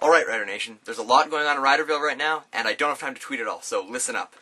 Alright, Rider Nation, there's a lot going on in Riderville right now, and I don't have time to tweet it all, so listen up.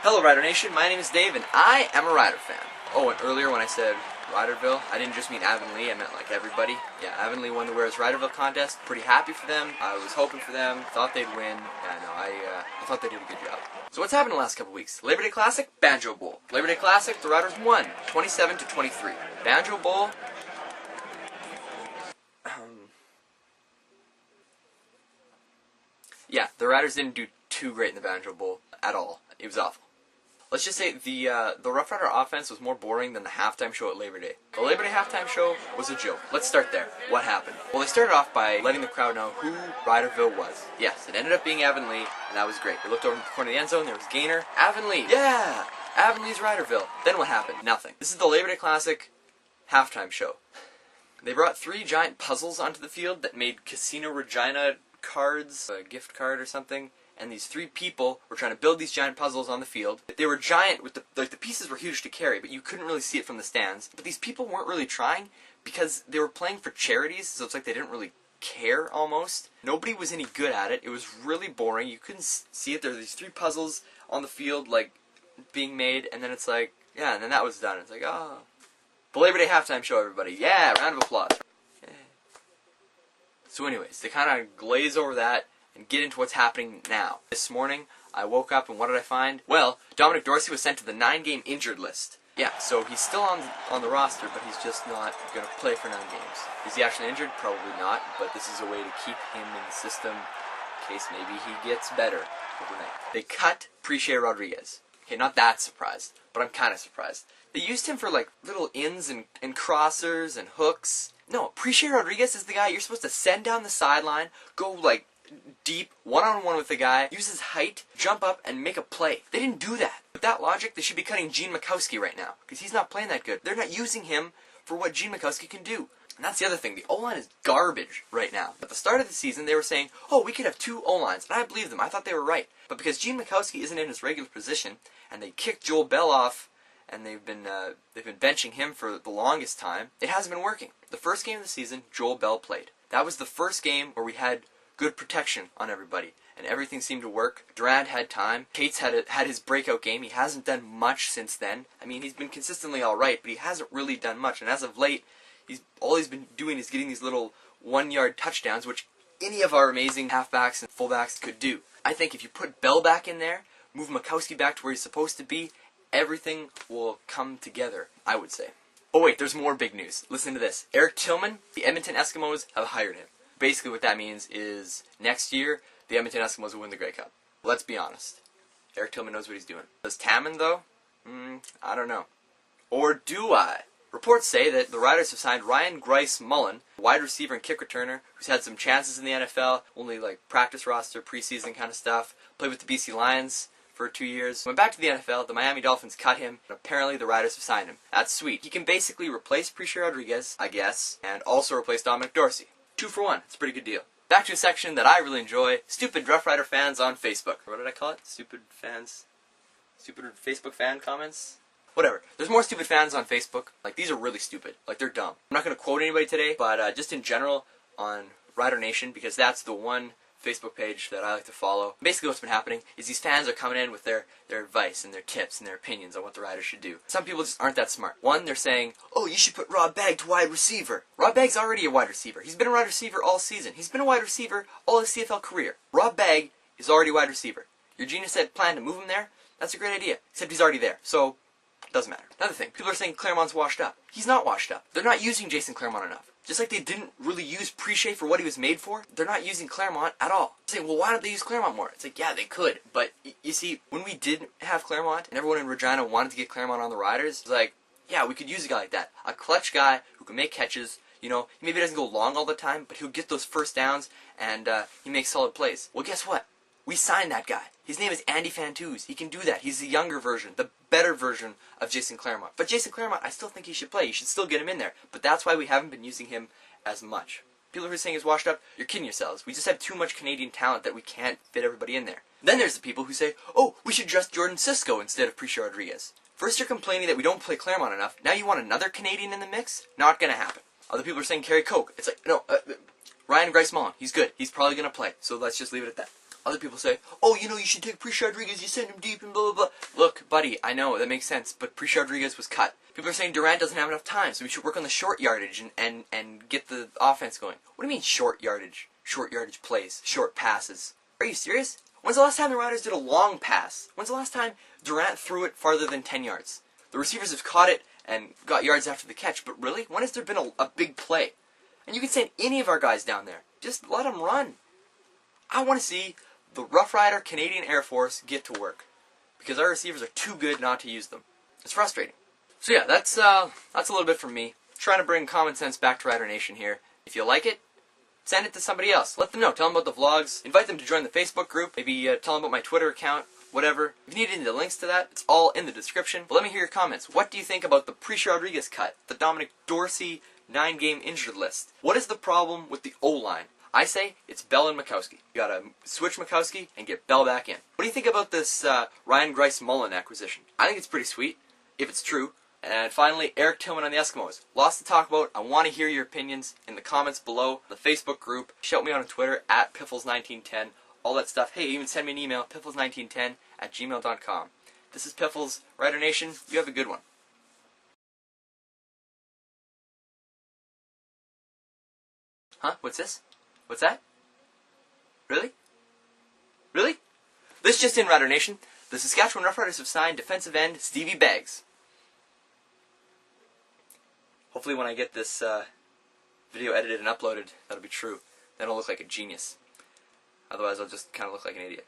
Hello Rider Nation, my name is Dave and I am a Rider fan. Oh, and earlier when I said Riderville, I didn't just mean Avonlea, I meant like everybody. Yeah, Avonlea won the Where's Riderville contest, pretty happy for them. I was hoping for them, thought they'd win. Yeah, no, I thought they did a good job. So what's happened in the last couple weeks? Labor Day Classic, Banjo Bowl. Labor Day Classic, the Riders won, 27-23. Banjo Bowl, yeah, the Riders didn't do too great in the Banjo Bowl at all. It was awful. Let's just say the Roughrider offense was more boring than the halftime show at Labor Day. The Labor Day halftime show was a joke. Let's start there. What happened? Well, they started off by letting the crowd know who Riderville was. Yes, it ended up being Avonlea, and that was great. They looked over in the corner of the end zone, there was Gainer. Avonlea! Yeah! Avonlea's Riderville. Then what happened? Nothing. This is the Labor Day Classic halftime show. They brought 3 giant puzzles onto the field that made Casino Regina cards, a gift card or something. And these 3 people were trying to build these giant puzzles on the field. They were giant, with the pieces were huge to carry, but you couldn't really see it from the stands. But these people weren't really trying because they were playing for charities, so it's like they didn't really care almost. Nobody was any good at it. It was really boring. You couldn't see it. There were these 3 puzzles on the field, like, being made, and then it's like, yeah, and then that was done. It's like, oh. The Labor Day halftime show, everybody. Yeah, round of applause. Yeah. So anyways, they kind of glaze over that and get into what's happening now. This morning, I woke up and what did I find? Well, Dominigue Dorsey was sent to the 9-game injured list. Yeah, so he's still on the roster, but he's just not going to play for 9 games. Is he actually injured? Probably not, but this is a way to keep him in the system in case maybe he gets better overnight. They cut Prechae Rodriguez. Okay, not that surprised, but I'm kind of surprised. They used him for like little ins and crossers and hooks. No, Prechae Rodriguez is the guy you're supposed to send down the sideline, go like deep, one-on-one with the guy, use his height, jump up, and make a play. They didn't do that. With that logic, they should be cutting Gene Mikowski right now, because he's not playing that good. They're not using him for what Gene Mikowski can do. And that's the other thing. The O-line is garbage right now. At the start of the season, they were saying, oh, we could have 2 O-lines, and I believed them. I thought they were right. But because Gene Mikowski isn't in his regular position, and they kicked Joel Bell off, and they've been benching him for the longest time, it hasn't been working. The first game of the season, Joel Bell played. That was the first game where we had good protection on everybody, and everything seemed to work. Durant had time. Cates had his breakout game. He hasn't done much since then. I mean, he's been consistently all right, but he hasn't really done much. And as of late, all he's been doing is getting these little 1-yard touchdowns, which any of our amazing halfbacks and fullbacks could do. I think if you put Bell back in there, move Mikowski back to where he's supposed to be, everything will come together, I would say. Oh wait, there's more big news. Listen to this. Eric Tillman, the Edmonton Eskimos, have hired him. Basically what that means is next year, the Edmonton Eskimos will win the Grey Cup. Let's be honest. Eric Tillman knows what he's doing. Does Taman, though? I don't know. Or do I? Reports say that the Riders have signed Ryan Grice-Mullen, a wide receiver and kick returner, who's had some chances in the NFL, only like practice roster, preseason kind of stuff, played with the BC Lions for 2 years. Went back to the NFL, the Miami Dolphins cut him, and apparently the Riders have signed him. That's sweet. He can basically replace Prechae Rodriguez, I guess, and also replace Dominique Dorsey. 2 for 1. It's a pretty good deal. Back to a section that I really enjoy. Stupid Roughrider fans on Facebook. What did I call it? Stupid fans? Stupid Facebook fan comments? Whatever. There's more stupid fans on Facebook. Like, these are really stupid. Like, they're dumb. I'm not going to quote anybody today, but just in general on Rider Nation, because that's the one Facebook page that I like to follow. Basically what's been happening is these fans are coming in with their advice and their tips and their opinions on what the Riders should do. Some people just aren't that smart. One, they're saying, oh, you should put Rob Bagg to wide receiver. Rob Bagg's already a wide receiver. He's been a wide receiver all season. He's been a wide receiver all his CFL career. Rob Bagg is already a wide receiver. Your genius had planned to move him there. That's a great idea. Except he's already there. So, it doesn't matter. Another thing, people are saying Claremont's washed up. He's not washed up. They're not using Jason Claremont enough. Just like they didn't really use Prechae for what he was made for, they're not using Claremont at all. Saying, well, why don't they use Claremont more? It's like, yeah, they could. But, you see, when we did have Claremont, and everyone in Regina wanted to get Claremont on the Riders, it was like, yeah, we could use a guy like that. A clutch guy who can make catches. You know, maybe he doesn't go long all the time, but he'll get those first downs, and he makes solid plays. Well, guess what? We signed that guy. His name is Andy Fantuz. He can do that. He's the younger version, the better version of Jason Claremont. But Jason Claremont, I still think he should play. You should still get him in there. But that's why we haven't been using him as much. People who are saying he's washed up, you're kidding yourselves. We just have too much Canadian talent that we can't fit everybody in there. Then there's the people who say, oh, we should dress Jordan Cisco instead of Prechae Rodriguez. First you're complaining that we don't play Claremont enough. Now you want another Canadian in the mix? Not gonna happen. Other people are saying Kerry Coke. It's like, no, Ryan Grice-Mullen. He's good. He's probably gonna play. So let's just leave it at that. Other people say, oh, you know, you should take Prechae Rodriguez, you send him deep and blah, blah, blah. Look, buddy, I know, that makes sense, but Prechae Rodriguez was cut. People are saying Durant doesn't have enough time, so we should work on the short yardage and get the offense going. What do you mean short yardage? Short yardage plays, short passes. Are you serious? When's the last time the Riders did a long pass? When's the last time Durant threw it farther than 10 yards? The receivers have caught it and got yards after the catch, but really? When has there been a big play? And you can send any of our guys down there. Just let them run. I want to see the Roughrider Canadian Air Force get to work, because our receivers are too good not to use them. It's frustrating. So yeah, that's a little bit from me. Trying to bring common sense back to Rider Nation here. If you like it, send it to somebody else. Let them know. Tell them about the vlogs. Invite them to join the Facebook group. Maybe tell them about my Twitter account. Whatever. If you need any of the links to that, it's all in the description. But let me hear your comments. What do you think about the Prechae Rodriguez cut? The Dominigue Dorsey 9-game injured list? What is the problem with the O-line? I say it's Bell and Mikowski. You gotta switch Mikowski and get Bell back in. What do you think about this Ryan Grice-Mullen acquisition? I think it's pretty sweet, if it's true. And finally, Eric Tillman on the Eskimos. Lots to talk about. I want to hear your opinions in the comments below, the Facebook group. Shout me on Twitter, at Piffles1910. All that stuff. Hey, even send me an email, piffles1910@gmail.com. This is Piffles, Rider Nation. You have a good one. Huh? What's this? What's that? Really? Really? This just in, Rider Nation. The Saskatchewan Roughriders have signed defensive end Stevie Baggs. Hopefully when I get this video edited and uploaded, that'll be true. Then I'll look like a genius. Otherwise I'll just kind of look like an idiot.